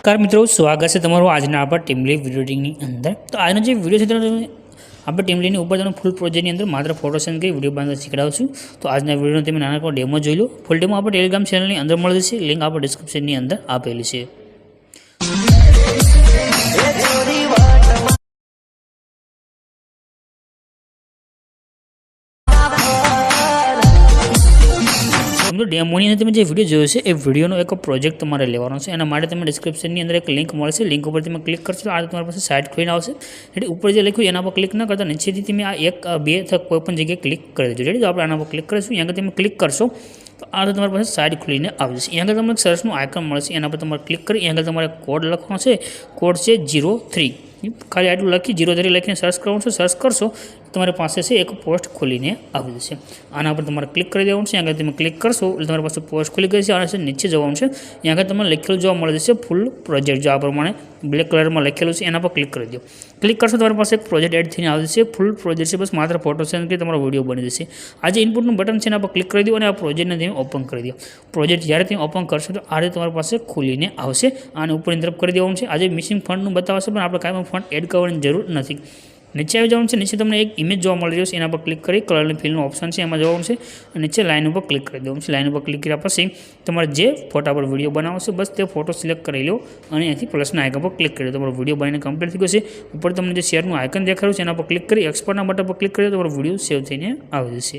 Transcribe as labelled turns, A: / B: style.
A: નમસ્કાર મિત્રો, સ્વાગત છે તમારું આજના આપણા ટીમલી વિડીયો એડિટિંગની અંદર। તો આજનો જે વિડીયો છે તમે આપણે ટીમલીની ઉપર તમે ફૂલ પ્રોજેક્ટની અંદર માત્ર ફોટો સેન્ડ કરી વિડીયો બનાવતા શીખડાવશું। તો આજના વિડીયોનો તમે નાના ડેમો જોઈ લો। ફૂલ ડેમો આપણે ટેલિગ્રામ ચેનલની અંદર મળી જશે, લિંક આપણે ડિસ્ક્રિપ્શનની અંદર આપેલી છે। ડેમોની અંદર તમે જે વિડીયો જોયો છે એ વિડીયોનો એક પ્રોજેક્ટ તમારે લેવાનો છે। એના માટે તમે ડિસ્ક્રિપ્શનની અંદર એક લિંક મળશે, લિંક ઉપર તમે ક્લિક કરશો આ તમારી પાસે સાઇટ ખોલીને આવશે। એટલે ઉપર જે લખ્યું એના પર ક્લિક ન કરતા નીચેથી તમે આ એક બે કોઈ પણ જગ્યાએ ક્લિક કરી દેજો। રેડી? તો આપણે આના પર ક્લિક કરીશું, અહીંયા તમે ક્લિક કરશો તો આ તમારી પાસે સાઇટ ખુલીને આવી જશે। અહીંયા તમને સર્ચનું આઇકન મળશે, એના પર તમારે ક્લિક કરી અહીંયા તમારે કોડ લખવાનો છે, કોડ છે 03। ખાલી આટલું લખી 03 લખીને સર્ચ કરવાનું છે। સર્ચ કરશો તમારી પાસે છે એક પોસ્ટ ખોલીને આવી જશે। આના પર તમારે ક્લિક કરી દેવાનું છે। આગળ તમે ક્લિક કરશો એટલે તમારી પાસે પોસ્ટ ખુલી ગઈ છે। આના છે નીચે જવાનું છે, અહીંયા આગળ તમને લખેલું જોવા મળે છે ફૂલ પ્રોજેક્ટ, જો આ પ્રમાણે બ્લેક કલરમાં લખેલું છે એના પર ક્લિક કરી દો। ક્લિક કરશો તમારી પાસે એક પ્રોજેક્ટ એડ થઈને આવી જશે, ફૂલ પ્રોજેક્ટ છે, બસ માત્ર ફોટો સેન્ડ કરી તમારો વિડીયો બની જશે। આ જે ઇનપુટનું બટન છે એના પર ક્લિક કરી દો અને આ પ્રોજેક્ટને તમે ઓપન કરી દો। પ્રોજેક્ટ જ્યારે તમે ઓપન કરશો તો આ રીતે તમારી પાસે ખુલીને આવશે। આને ઉપરની તરફ કરી દેવાનું છે। આજે મિસિંગ ફંડનું બતાવશે પણ આપણે કાંઈ ફંડ એડ કરવાની જરૂર નથી। નીચે આવી જવાનું છે, નીચે તમને એક ઇમેજ જોવા મળી જશે, એના પર ક્લિક કરી કલરની ફિલનું ઓપ્શન છે એમાં જવાનું છે અને નીચે લાઇન ઉપર ક્લિક કરી દેવાનું છે। લાઇન ઉપર ક્લિક કર્યા પછી તમારે જે ફોટા પર વિડીયો બનાવવો છે બસ તે ફોટો સિલેક્ટ કરી લો અને અહીંથી પ્લસના આઇકન પર ક્લિક કરી દો। તમારો વિડીયો બનીને કમ્પ્લીટ થઈ ગયો છે। ઉપર તમને જે શેરનું આઇકન દેખાડ્યું છે એના પર ક્લિક કરી એક્સપોર્ટના બટન પર ક્લિક કરી દો, તમારો વિડીયો સેવ થઈને આવી જશે।